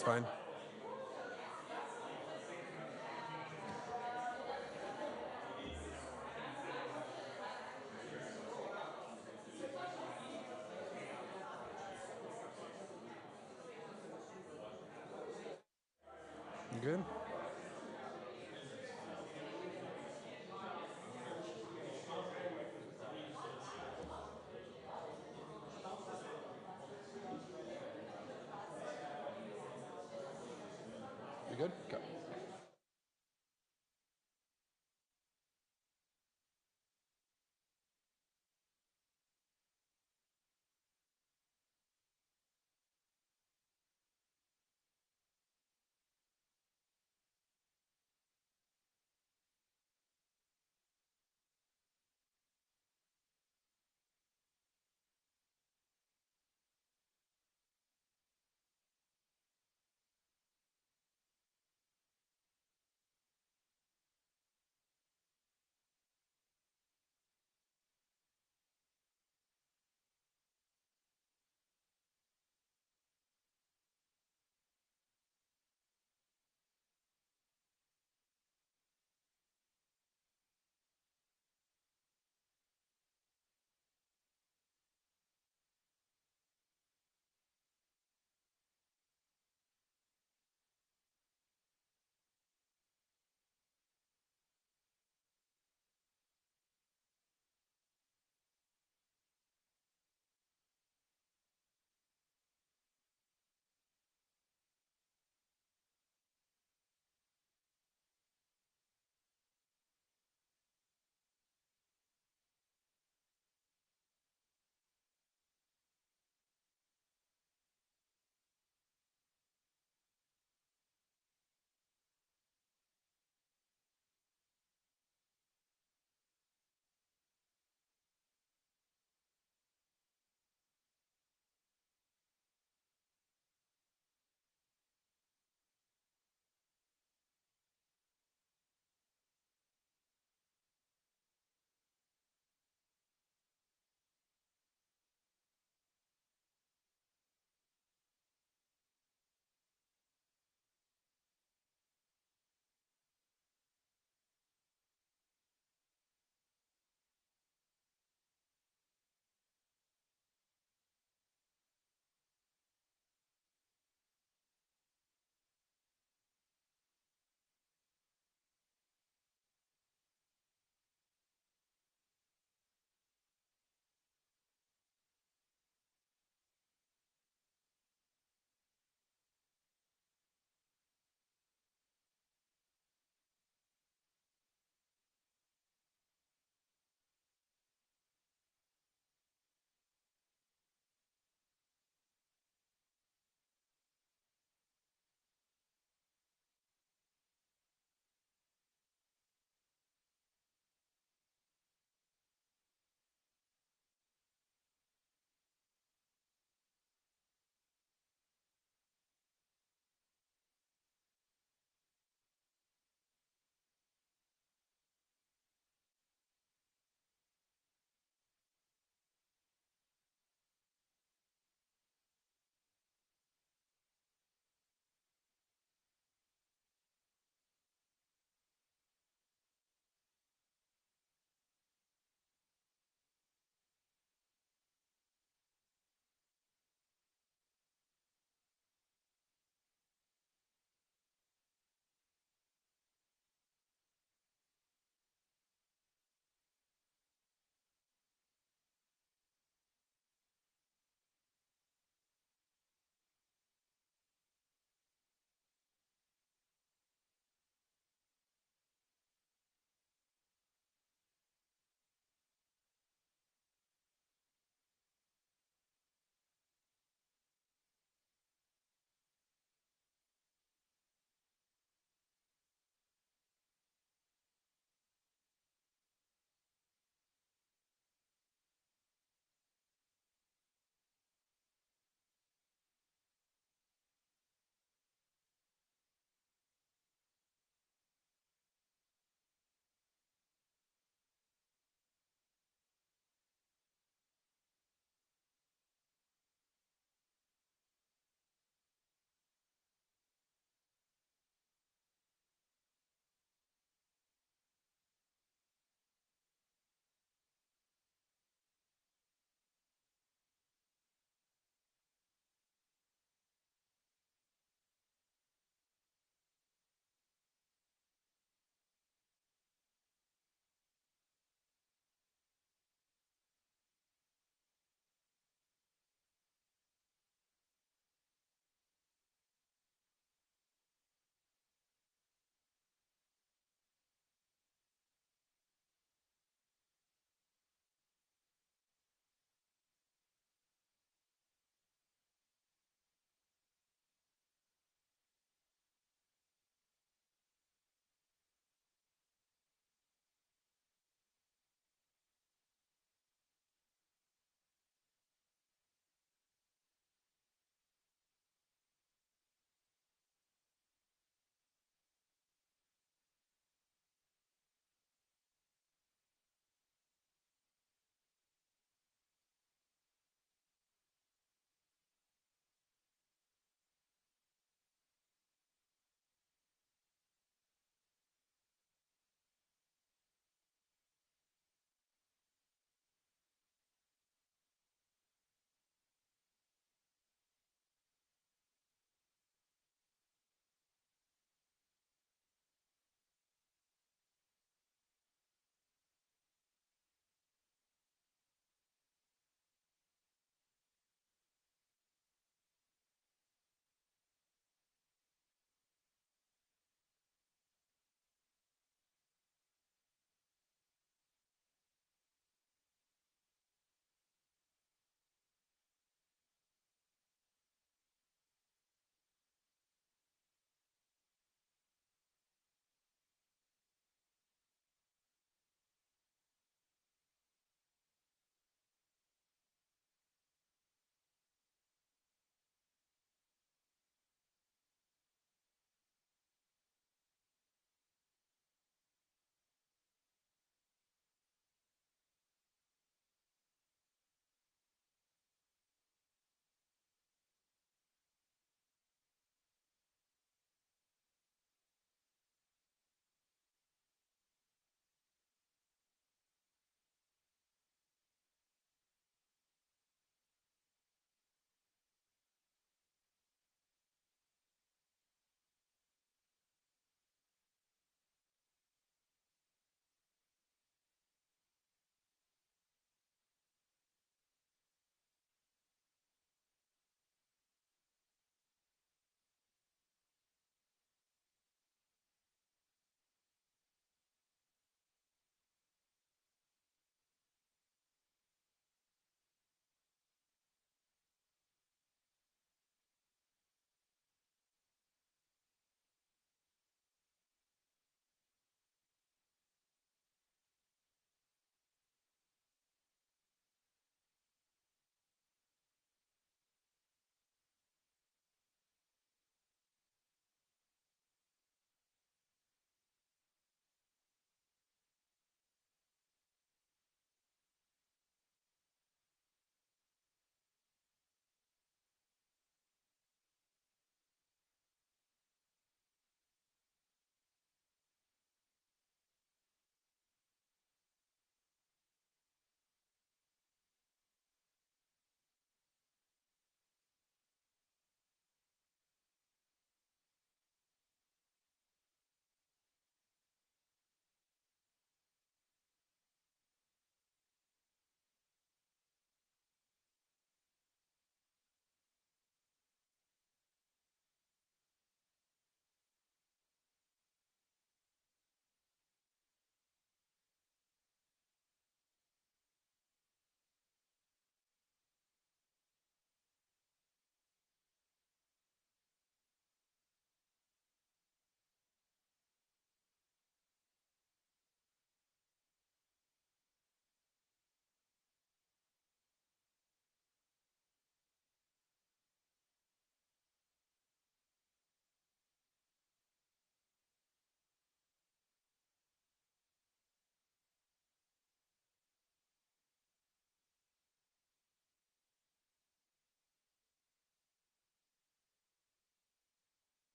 That's fine. You good? You good? Okay.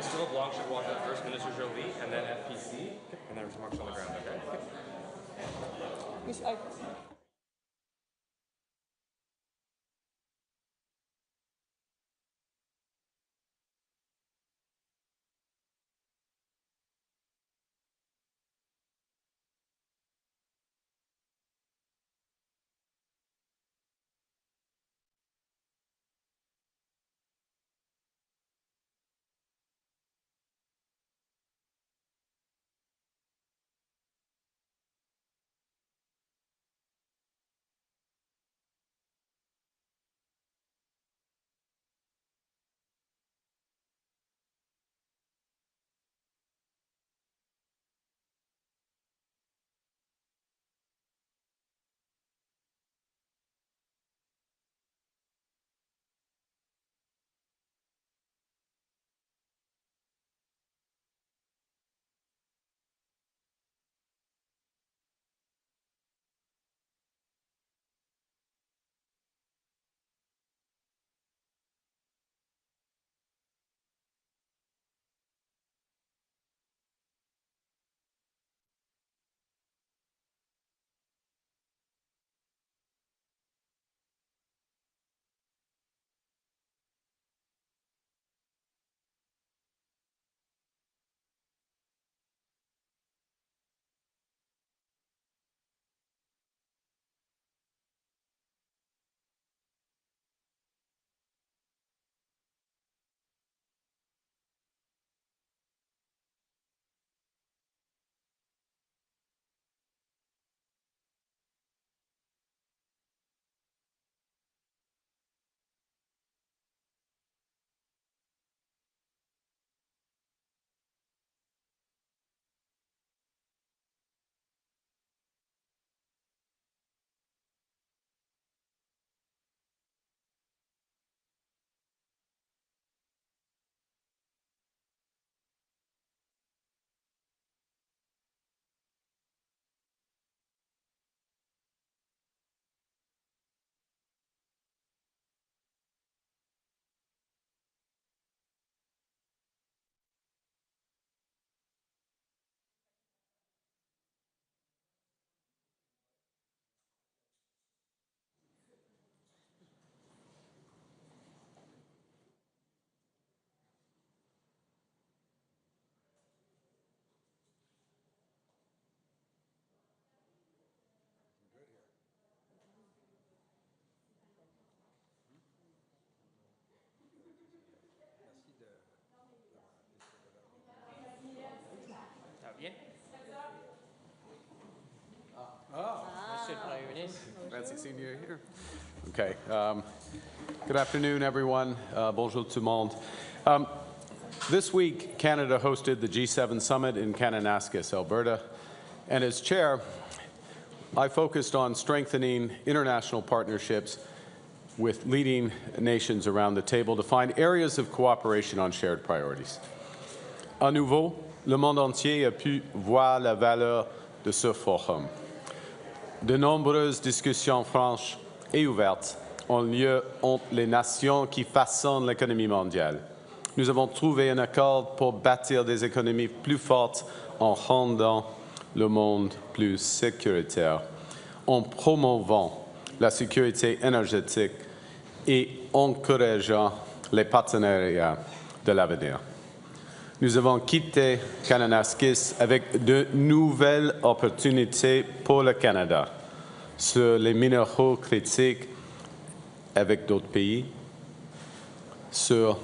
Fiscal Blanc should walk out first, Minister Jolie, and then FPC, and then remarks on the ground, okay? Fancy seeing you here. Okay. Good afternoon, everyone. Bonjour tout le monde. This week, Canada hosted the G7 summit in Kananaskis, Alberta, and as chair, I focused on strengthening international partnerships with leading nations around the table to find areas of cooperation on shared priorities. À nouveau, le monde entier a pu voir la valeur de ce forum. De nombreuses discussions franches et ouvertes ont lieu entre les nations qui façonnent l'économie mondiale. Nous avons trouvé un accord pour bâtir des économies plus fortes en rendant le monde plus sécuritaire, en promouvant la sécurité énergétique et encourageant les partenariats de l'avenir. Nous avons quitté Kananaskis avec de nouvelles opportunités pour le Canada sur les minéraux critiques avec d'autres pays, sur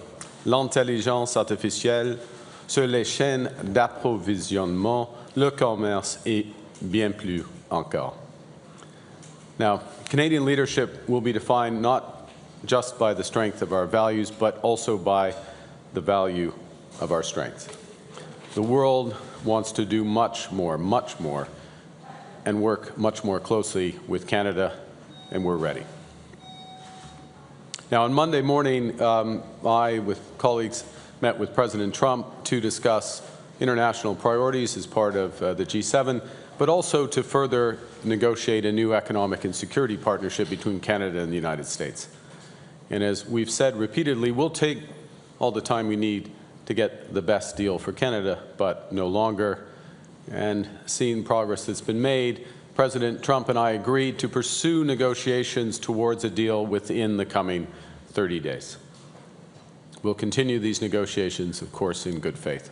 l'intelligence artificielle, sur les chaînes d'approvisionnement, le commerce et bien plus encore. Now, Canadian leadership will be defined not just by the strength of our values, but also by the value of our strength. The world wants to do much more, and work much more closely with Canada, and we're ready. Now, on Monday morning, I, with colleagues, met with President Trump to discuss international priorities as part of the G7, but also to further negotiate a new economic and security partnership between Canada and the United States. And as we've said repeatedly, we'll take all the time we need to get the best deal for Canada, but no longer. And seeing progress that's been made, President Trump and I agreed to pursue negotiations towards a deal within the coming 30 days. We'll continue these negotiations, of course, in good faith.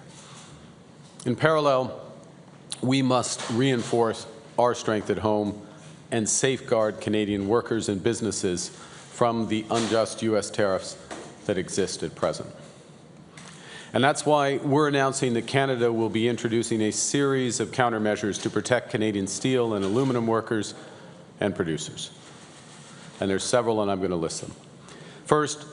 In parallel, we must reinforce our strength at home and safeguard Canadian workers and businesses from the unjust U.S. tariffs that exist at present. And that's why we're announcing that Canada will be introducing a series of countermeasures to protect Canadian steel and aluminum workers and producers. And there's several, and I'm going to list them. First,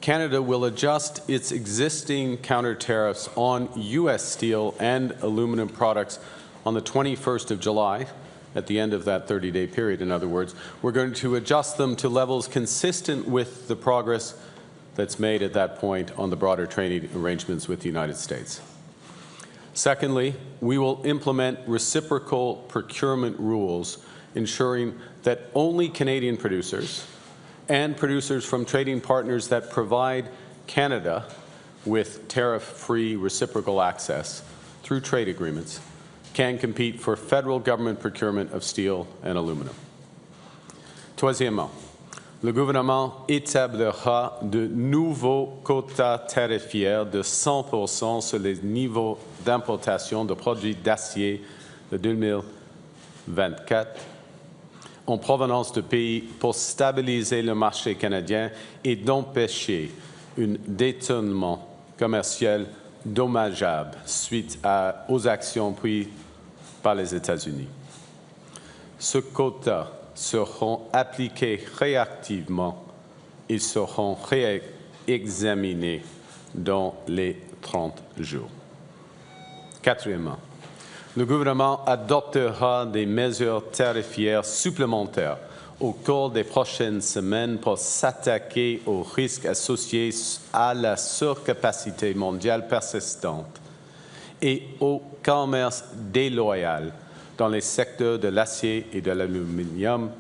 Canada will adjust its existing counter tariffs on U.S. steel and aluminum products on the 21st of July, at the end of that 30-day period, in other words. We're going to adjust them to levels consistent with the progress that's made at that point on the broader trading arrangements with the United States. Secondly, we will implement reciprocal procurement rules, ensuring that only Canadian producers and producers from trading partners that provide Canada with tariff-free reciprocal access through trade agreements can compete for federal government procurement of steel and aluminum. Troisièmement, le gouvernement établira de nouveaux quotas tarifaires de 100% sur les niveaux d'importation de produits d'acier de 2024 en provenance de pays pour stabiliser le marché canadien et d'empêcher un détournement commercial dommageable suite aux actions prises par les États-Unis. Ce quota seront appliqués réactivement et seront réexaminés dans les 30 jours. Quatrièmement, le gouvernement adoptera des mesures tarifaires supplémentaires au cours des prochaines semaines pour s'attaquer aux risques associés à la surcapacité mondiale persistante et au commerce déloyal dans les secteurs de l'acier et de l'aluminium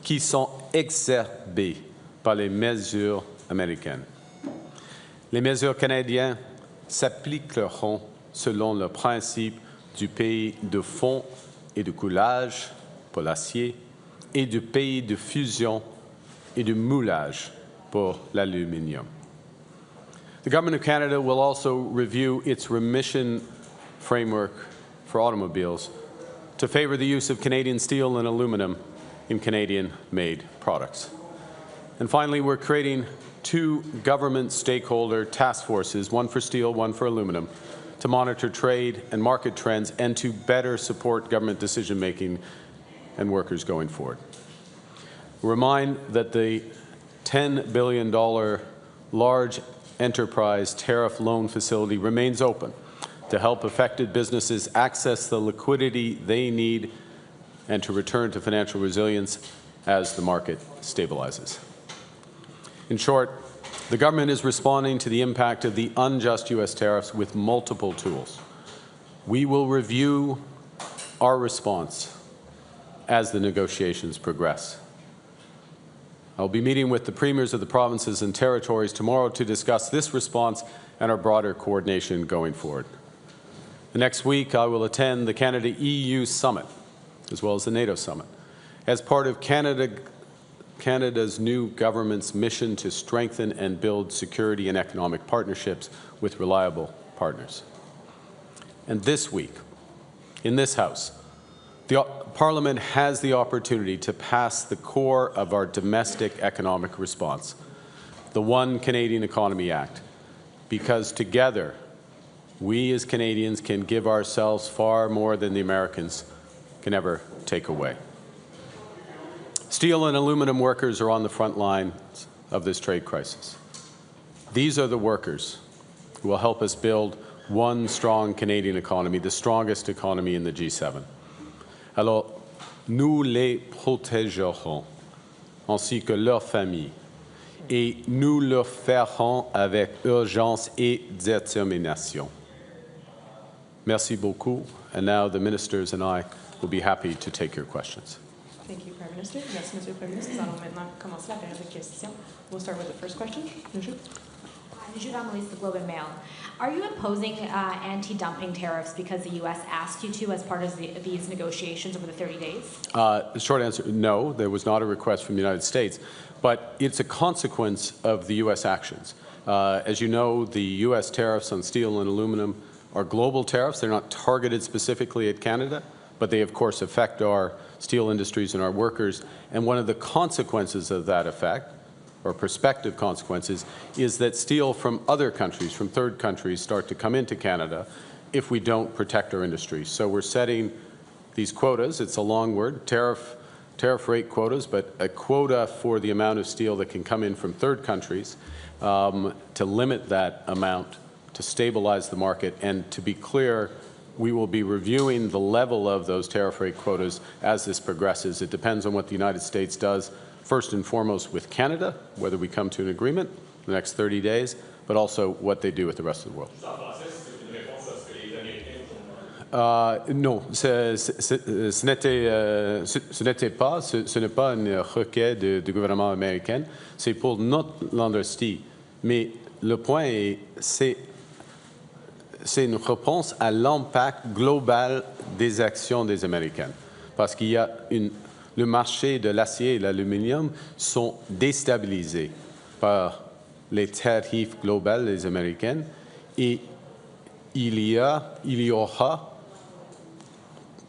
qui sont exacerbés par les mesures américaines. Les mesures canadiennes s'appliqueront selon le principe du pays de fond et de coulage pour l'acier et du pays de fusion et de moulage pour l'aluminium. The Government of Canada will also review its remission framework for automobiles to favor the use of Canadian steel and aluminum in Canadian-made products. And finally, we're creating two government stakeholder task forces, one for steel, one for aluminum, to monitor trade and market trends and to better support government decision-making and workers going forward. Remind that the $10 billion large enterprise tariff loan facility remains open to help affected businesses access the liquidity they need and to return to financial resilience as the market stabilizes. In short, the government is responding to the impact of the unjust U.S. tariffs with multiple tools. We will review our response as the negotiations progress. I'll be meeting with the premiers of the provinces and territories tomorrow to discuss this response and our broader coordination going forward. The next week, I will attend the Canada-EU Summit, as well as the NATO Summit, as part of Canada's new government's mission to strengthen and build security and economic partnerships with reliable partners. And this week, in this House, the Parliament has the opportunity to pass the core of our domestic economic response, the One Canadian Economy Act, because together, we as Canadians can give ourselves far more than the Americans can ever take away. Steel and aluminum workers are on the front lines of this trade crisis. These are the workers who will help us build one strong Canadian economy, the strongest economy in the G7. Alors, nous les protégerons, ainsi que leurs familles, et nous le ferons avec urgence et détermination. Merci beaucoup, and now the ministers and I will be happy to take your questions. Thank you, Prime Minister. Merci, Monsieur le Premier ministre. Nous allons maintenant commencer la période de questions. We'll start with the first question. Monsieur. Judah Melise, The Globe and Mail. Are you imposing anti-dumping tariffs because the U.S. asked you to as part of these negotiations over the 30 days? The short answer, no. There was not a request from the United States, but it's a consequence of the U.S. actions. As you know, the U.S. tariffs on steel and aluminum are global tariffs. They're not targeted specifically at Canada, but they, of course, affect our steel industries and our workers. And one of the consequences of that effect, or prospective consequences, is that steel from other countries, from third countries, start to come into Canada if we don't protect our industries. So we're setting these quotas. It's a long word, tariff rate quotas, but a quota for the amount of steel that can come in from third countries to limit that amount, to stabilize the market. And to be clear, we will be reviewing the level of those tariff rate quotas as this progresses. It depends on what the United States does, first and foremost with Canada, whether we come to an agreement in the next 30 days, but also what they do with the rest of the world. Non, ce n'est pas une requête du gouvernement américain, c'est pour notre industrie. Mais le point est, c'est une réponse à l'impact global des actions des Américains. Parce qu'il y a le marché de l'acier et de l'aluminium sont déstabilisés par les tarifs globaux des Américains et il y aura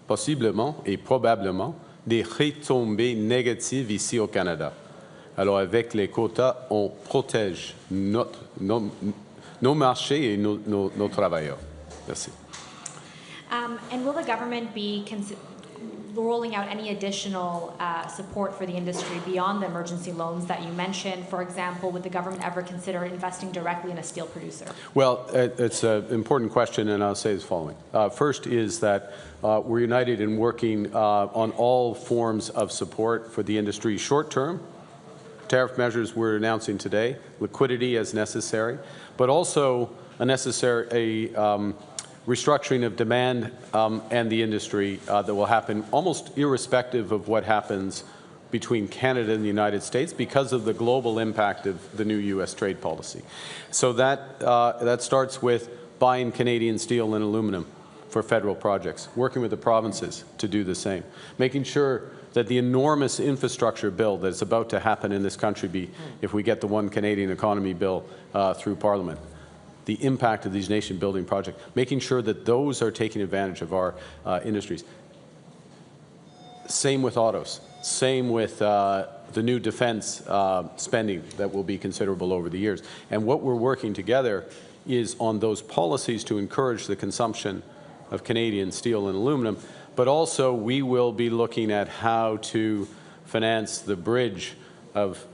possiblement et probablement des retombées négatives ici au Canada. Alors avec les quotas, on protège nos marchés et nos travailleurs. Merci. And will the government be rolling out any additional support for the industry beyond the emergency loans that you mentioned? For example, would the government ever consider investing directly in a steel producer? Well, it's an important question, and I'll say the following. First is that we're united in working on all forms of support for the industry short-term, tariff measures we're announcing today, liquidity as necessary, but also a necessary restructuring of demand and the industry that will happen almost irrespective of what happens between Canada and the United States because of the global impact of the new U.S. trade policy. So that starts with buying Canadian steel and aluminum for federal projects, working with the provinces to do the same, making sure that the enormous infrastructure bill that's about to happen in this country, if we get the One Canadian Economy bill through Parliament, the impact of these nation-building projects, making sure that those are taking advantage of our industries. Same with autos. Same with the new defense spending that will be considerable over the years. And what we're working together is on those policies to encourage the consumption of Canadian steel and aluminum, but also we will be looking at how to finance the bridge of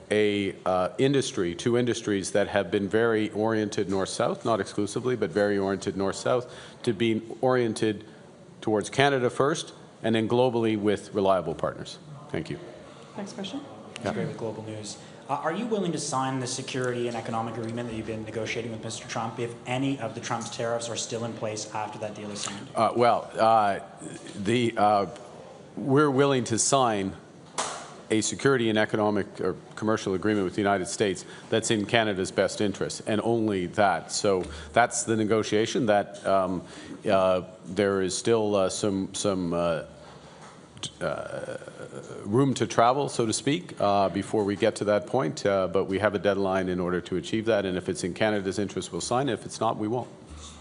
two industries that have been very oriented north-south, not exclusively, but very oriented north-south, to be oriented towards Canada first, and then globally with reliable partners. Thank you. Next question. Yeah. Great with global news. Are you willing to sign the security and economic agreement that you've been negotiating with Mr. Trump if any of the Trump's tariffs are still in place after that deal is signed? We're willing to sign a security and economic or commercial agreement with the United States that's in Canada's best interest, and only that. So that's the negotiation. That there is still some room to travel, so to speak, before we get to that point. But we have a deadline in order to achieve that. And if it's in Canada's interest, we'll sign it. If it's not, we won't.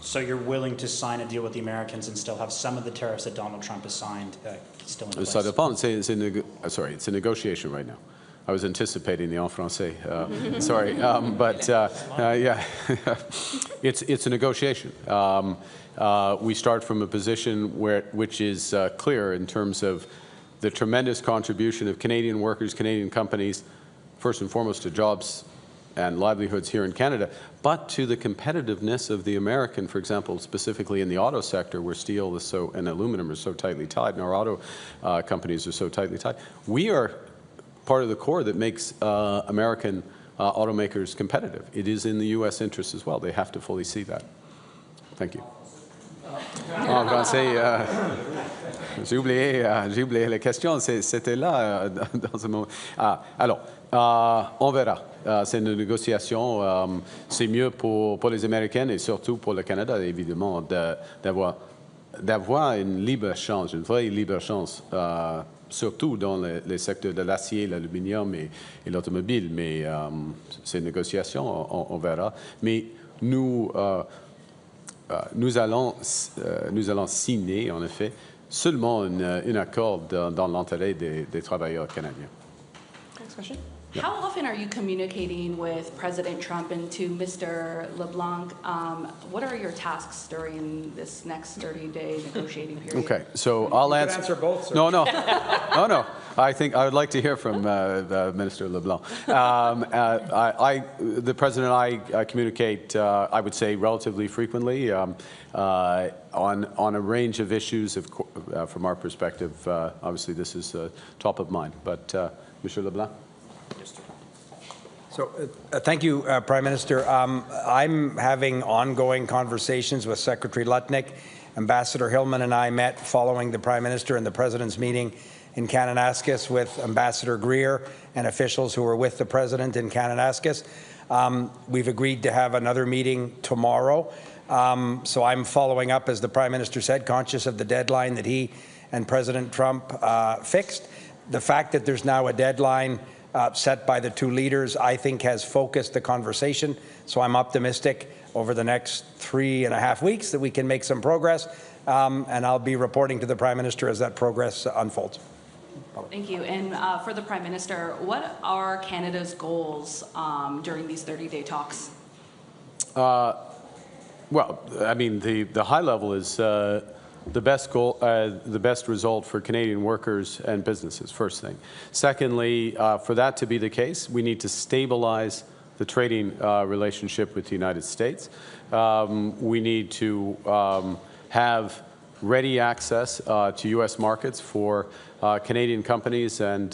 So you're willing to sign a deal with the Americans and still have some of the tariffs that Donald Trump has signed still in place? Ça dépend. Sorry, it's a negotiation right now. I was anticipating the en français. Sorry, but yeah, it's a negotiation. We start from a position which is clear in terms of the tremendous contribution of Canadian workers, Canadian companies, first and foremost to jobs and livelihoods here in Canada, but to the competitiveness of the American, for example, specifically in the auto sector where steel is and aluminum are so tightly tied, and our auto companies are so tightly tied. We are part of the core that makes American automakers competitive. It is in the U.S. interest as well. They have to fully see that. Thank you. I'm going to say J'ai oublié la question, c'était là dans ce moment. Alors, on verra. C'est une négociation. C'est mieux pour les Américains et surtout pour le Canada, évidemment, d'avoir une libre-échange, une vraie libre-échange, surtout dans les secteurs de l'acier, l'aluminium et l'automobile. Mais ces négociations, on verra. Mais nous allons signer, en effet, seulement un accord dans l'intérêt des travailleurs canadiens. Next question. How often are you communicating with President Trump and to Mr. LeBlanc? What are your tasks during this next 30-day negotiating period? Okay, so I'll answer both, sir. No. I think I would like to hear from Minister LeBlanc. The President and I communicate, I would say, relatively frequently on a range of issues. From our perspective, obviously, this is top of mind. But, Mr. LeBlanc? So, thank you, Prime Minister. I'm having ongoing conversations with Secretary Lutnick. Ambassador Hillman and I met following the Prime Minister and the President's meeting in Kananaskis with Ambassador Greer and officials who were with the President in Kananaskis. We've agreed to have another meeting tomorrow. So I'm following up, as the Prime Minister said, conscious of the deadline that he and President Trump fixed. The fact that there's now a deadline set by the two leaders, I think, has focused the conversation. So I'm optimistic over the next 3.5 weeks that we can make some progress. And I'll be reporting to the Prime Minister as that progress unfolds. Thank you. And for the Prime Minister, what are Canada's goals during these 30-day talks? Well, I mean, the high level is the best result for Canadian workers and businesses, first thing. Secondly, for that to be the case, we need to stabilize the trading relationship with the United States. We need to have ready access to U.S. markets for Canadian companies and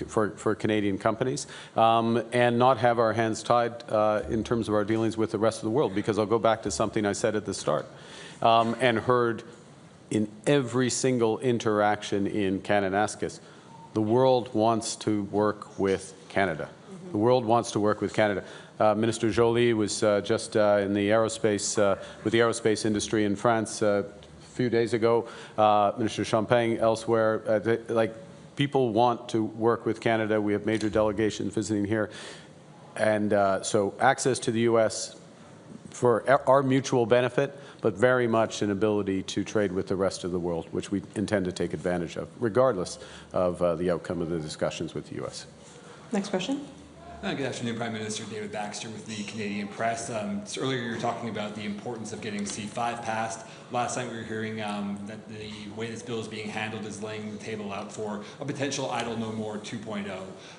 for Canadian companies, and not have our hands tied in terms of our dealings with the rest of the world. Because I'll go back to something I said at the start and heard in every single interaction in Kananaskis. The world wants to work with Canada. The world wants to work with Canada. Minister Joly was just in the aerospace, with the aerospace industry in France a few days ago. Minister Champagne elsewhere. People want to work with Canada. We have major delegations visiting here. And so access to the U.S. for our mutual benefit, but very much an ability to trade with the rest of the world, which we intend to take advantage of, regardless of the outcome of the discussions with the U.S. Next question. Good afternoon, Prime Minister. David Baxter with the Canadian Press. Earlier you were talking about the importance of getting C5 passed. Last night we were hearing that the way this bill is being handled is laying the table out for a potential Idle No More 2.0.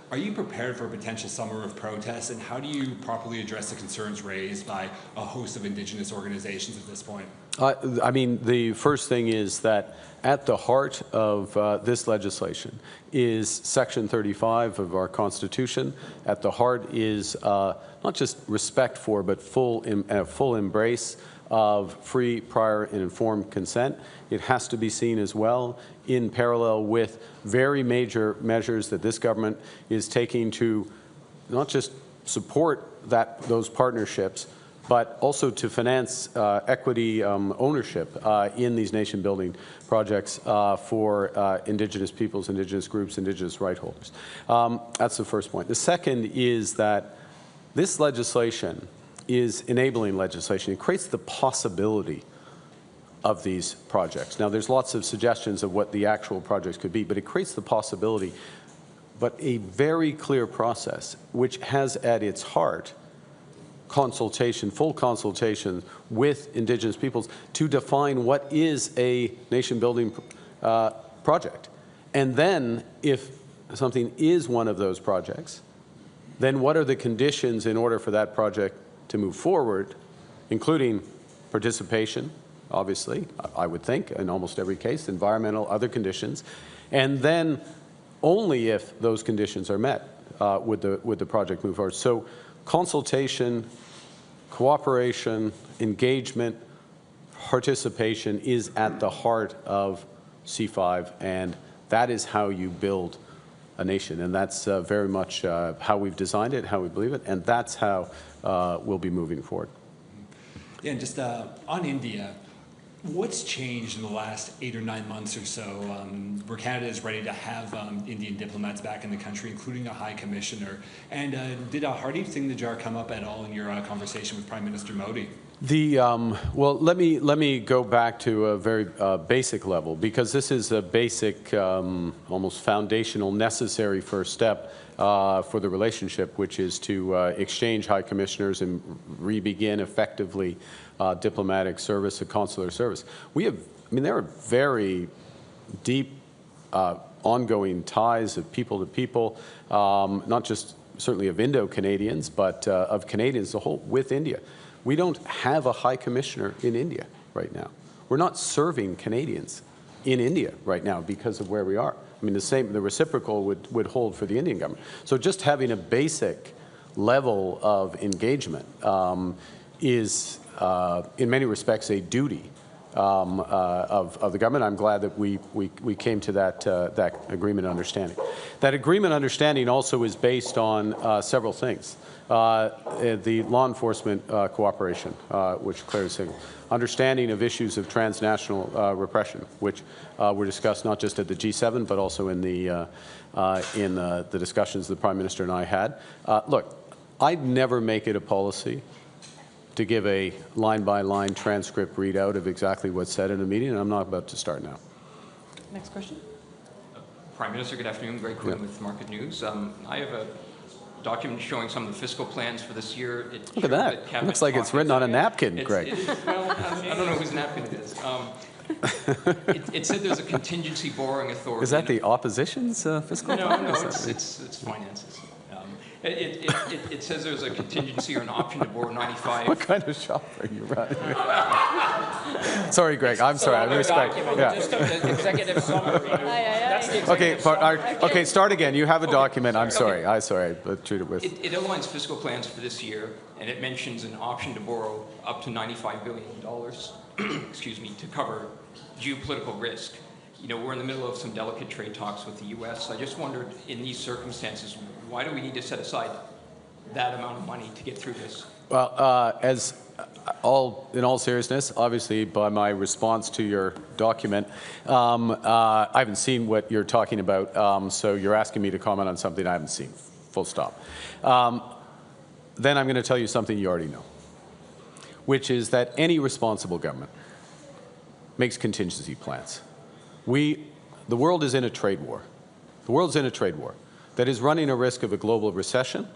Are you prepared for a potential summer of protests, and how do you properly address the concerns raised by a host of Indigenous organizations at this point? I mean, the first thing is that at the heart of this legislation is Section 35 of our Constitution. At the heart is not just respect for, but full embrace of free, prior, and informed consent. It has to be seen as well in parallel with very major measures that this government is taking to not just support those partnerships, but also to finance equity ownership in these nation-building projects for Indigenous peoples, Indigenous groups, Indigenous right holders. That's the first point. The second is that this legislation is enabling legislation. It creates the possibility of these projects. Now, there's lots of suggestions of what the actual projects could be, but it creates the possibility, but a very clear process, which has at its heart consultation, full consultation with Indigenous peoples to define what is a nation-building project. And then, if something is one of those projects, then what are the conditions in order for that project to move forward, including participation, obviously, I would think, in almost every case, environmental, other conditions, and then only if those conditions are met would the project move forward. So consultation, cooperation, engagement, participation is at the heart of C5, and that is how you build a nation. And that's very much how we've designed it, how we believe it, and that's how we'll be moving forward. Yeah, and just on India, what's changed in the last 8 or 9 months or so where Canada is ready to have Indian diplomats back in the country, including a high commissioner? And did a Hardy Singh Najjar come up at all in your conversation with Prime Minister Modi? Well, let me go back to a very basic level, because this is a basic, almost foundational, necessary first step for the relationship, which is to exchange high commissioners and re-begin effectively diplomatic service and consular service. There are very deep ongoing ties of people to people, not just certainly of Indo-Canadians, but of Canadians as a whole with India. We don't have a high commissioner in India right now. We're not serving Canadians in India right now because of where we are. The reciprocal would hold for the Indian government. So just having a basic level of engagement is, in many respects, a duty of the government. I'm glad that we came to that agreement understanding. That agreement understanding also is based on several things. The law enforcement cooperation, which Claire is saying, understanding of issues of transnational repression, which were discussed not just at the G7, but also in the discussions the Prime Minister and I had. Look, I'd never make it a policy to give a line-by-line transcript readout of exactly what's said in a meeting, and I'm not about to start now. Next question. Prime Minister, good afternoon. Greg Quinn with Market News. I have a document showing some of the fiscal plans for this year. Look at that. It looks like it's written on a napkin, Greg. Well, I don't know whose napkin it is. It said there's a contingency borrowing authority. Is that the opposition's fiscal plan? No, it's finances. It says there's a contingency or an option to borrow 95. What kind of shop are you running? Sorry, Greg. I'm sorry. I respect. Yeah. Just an executive summary. That's the executive Okay, start again. You have a document. I'm sorry. I treat it with. It outlines fiscal plans for this year, and it mentions an option to borrow up to $95 billion, excuse me, to cover geopolitical risk. We're in the middle of some delicate trade talks with the U.S. I just wondered, in these circumstances, why do we need to set aside that amount of money to get through this? Well, in all seriousness, obviously, by my response to your document, I haven't seen what you're talking about, so you're asking me to comment on something I haven't seen, full stop. Then I'm going to tell you something you already know, which is that any responsible government makes contingency plans. The world is in a trade war. The world's in a trade war that is running a risk of a global recession.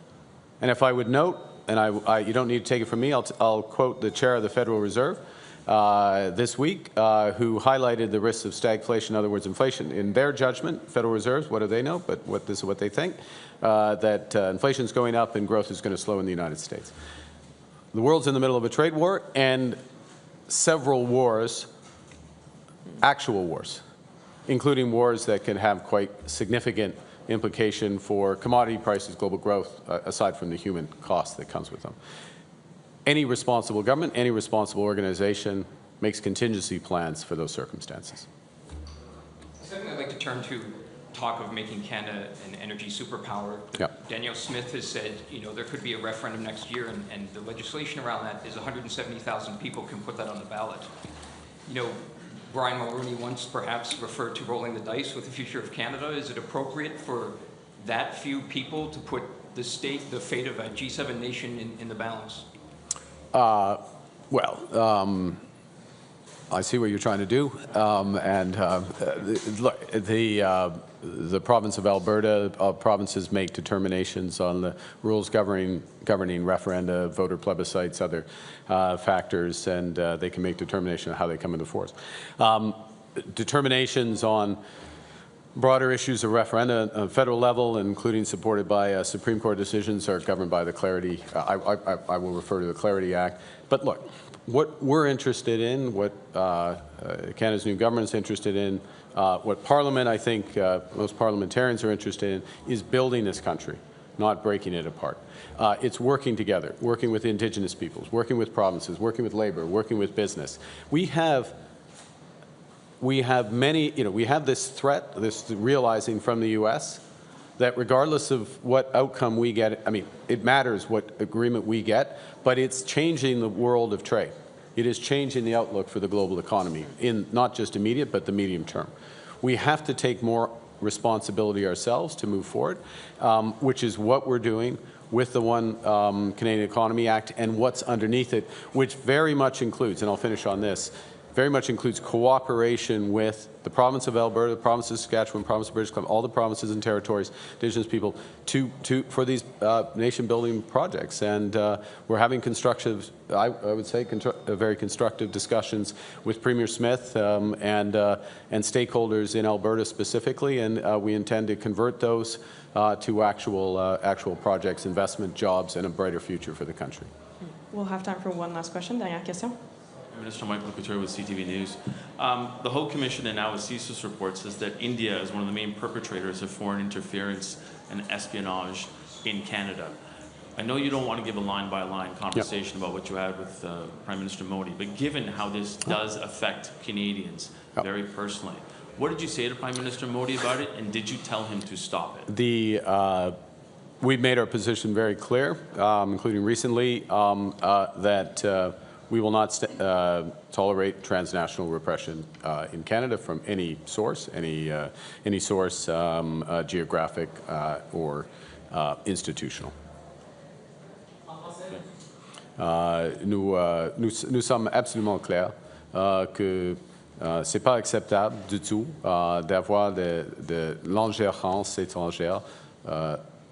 And if I would note, and you don't need to take it from me, I'll quote the chair of the Federal Reserve this week, who highlighted the risks of stagflation, in other words, inflation. In their judgment, Federal Reserves, what do they know? But this is what they think, that inflation is going up and growth is going to slow in the United States. The world's in the middle of a trade war and several wars, actual wars, including wars that can have quite significant implication for commodity prices, global growth, aside from the human cost that comes with them. Any responsible government, any responsible organization makes contingency plans for those circumstances. Secondly, I'd like to turn to talk of making Canada an energy superpower. Yep. Danielle Smith has said, there could be a referendum next year, and the legislation around that is 170,000 people can put that on the ballot. Brian Mulroney once perhaps referred to rolling the dice with the future of Canada. Is it appropriate for that few people to put the fate of a G7 nation in the balance? I see what you're trying to do. Look, the province of Alberta, provinces make determinations on the rules governing referenda, voter plebiscites, other factors, and they can make determination on how they come into force. Determinations on broader issues of referenda at a federal level, including supported by Supreme Court decisions, are governed by the Clarity. I will refer to the Clarity Act. But look, what we're interested in, what Canada's new government is interested in, what Parliament, I think, most parliamentarians are interested in, is building this country, not breaking it apart. It's working together, working with Indigenous peoples, working with provinces, working with labor, working with business. We have we have many, we have this threat, this realizing from the U.S. that regardless of what outcome we get, I mean, it matters what agreement we get, but it's changing the world of trade. It is changing the outlook for the global economy in not just immediate, but the medium term. We have to take more responsibility ourselves to move forward, which is what we're doing with the One Canadian Economy Act and what's underneath it, which very much includes, and I'll finish on this, very much includes cooperation with the province of Alberta, the province of Saskatchewan, province of British Columbia, all the provinces and territories, Indigenous people, for these nation-building projects. And we're having constructive, I would say, very constructive discussions with Premier Smith and stakeholders in Alberta specifically, and we intend to convert those to actual projects, investment, jobs, and a brighter future for the country. We'll have time for one last question. Dernière question. Minister Michael Couture with CTV News. The Haute Commission and now a CSIS report says that India is one of the main perpetrators of foreign interference and espionage in Canada. I know you don't want to give a line-by-line conversation about what you had with Prime Minister Modi, but given how this does affect Canadians very personally, what did you say to Prime Minister Modi about it, and did you tell him to stop it? We've made our position very clear, including recently, that we will not tolerate transnational repression in Canada from any source, geographic or institutional. Nous sommes absolument clairs que ce n'est pas acceptable du tout d'avoir de l'ingérence étrangère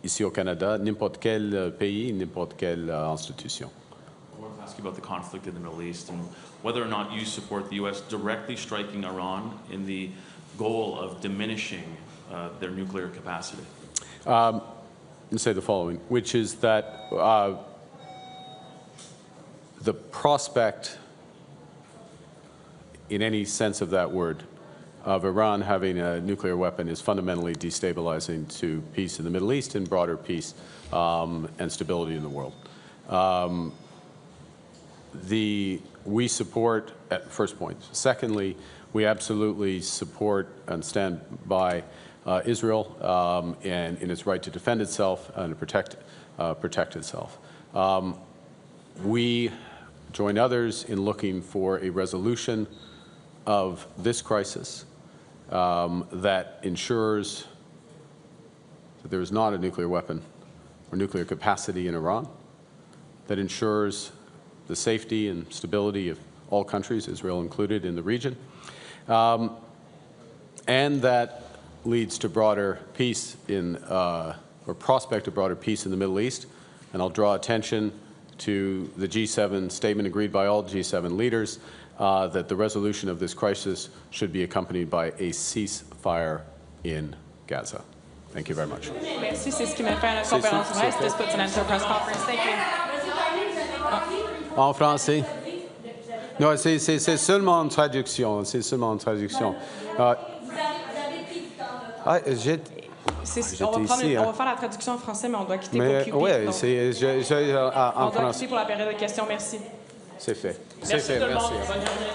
ici au Canada, n'importe quel pays, n'importe quelle institution. I want to ask you about the conflict in the Middle East and whether or not you support the U.S. directly striking Iran in the goal of diminishing their nuclear capacity. And say the following, which is that the prospect, in any sense of that word, of Iran having a nuclear weapon is fundamentally destabilizing to peace in the Middle East and broader peace and stability in the world. We support, at first point. Secondly, we absolutely support and stand by Israel and in its right to defend itself and to protect itself. We join others in looking for a resolution of this crisis that ensures that there is not a nuclear weapon or nuclear capacity in Iran, that ensures the safety and stability of all countries, Israel included, in the region, and that leads to broader peace or prospect of broader peace in the Middle East. And I'll draw attention to the G7 statement agreed by all G7 leaders that the resolution of this crisis should be accompanied by a ceasefire in Gaza. Thank you very much. Merci, c'est ce qui met fin à la conférence de presse. This puts an end to the press conference. Thank you. En français? Non, c'est seulement une traduction. C'est seulement une traduction. On va faire la traduction en français, mais on doit quitter pour QP. Oui, on en doit français. quitter pour la période de questions. Merci. C'est fait. Merci tout le monde. Merci. Bonne journée.